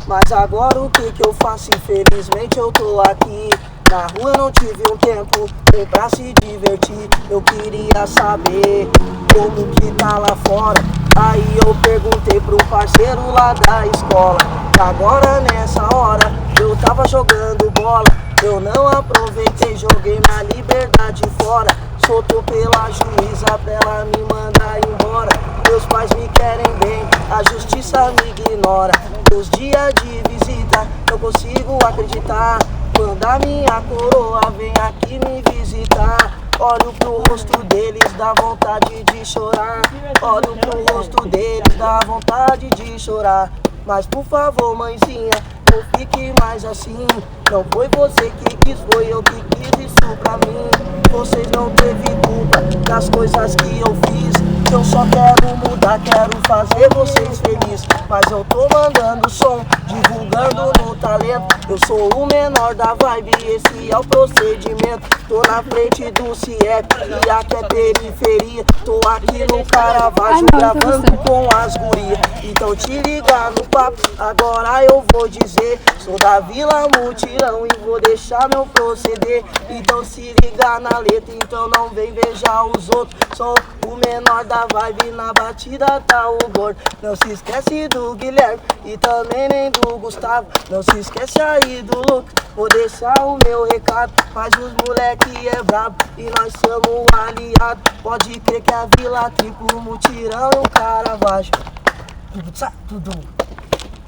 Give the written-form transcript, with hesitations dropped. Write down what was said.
Mas agora o que eu faço? Infelizmente eu tô aqui. Na rua eu não tive um tempo nem pra se divertir. Eu queria saber como que tá lá fora. Aí eu perguntei pro parceiro lá da escola. Agora nessa hora eu tava jogando bola. Eu não aproveitei, joguei minha liberdade fora. Soltou pela juíza pra ela me mandar embora. Meus pais me querem bem, a justiça me ignora. Os dias de visita eu consigo acreditar. Quando a minha coroa vem aqui me visitar, olho pro rosto deles, dá vontade de chorar. Olho pro rosto deles, dá vontade de chorar. Mas por favor, mãezinha, não fique mais assim. Não foi você que quis, foi eu que quis isso pra mim. Vocês não teve culpa das coisas que eu fiz. Eu só quero mudar, quero fazer vocês felizes. Mas eu tô mandando som, divulgando no talento. Eu sou o menor da vibe, esse é o procedimento. Tô na frente do CIEP e aqui é periferia. Tô aqui no Caravaggio gravando com as gurias. Então te liga no papo, agora eu vou dizer. Sou da Vila Mutirão e vou deixar meu proceder. Então se liga na letra, então não vem beijar os outros. Sou o menor da vibe, na batida tá o gordo. Não se esquece do Guilherme e também nem do Gustavo. Não se esquece aí do Lucas, vou deixar o meu recado. Mas os moleque é brabo e nós somos aliados. Pode crer que a Vila Trico, o Mutirão e o Caravaggio. Tudo.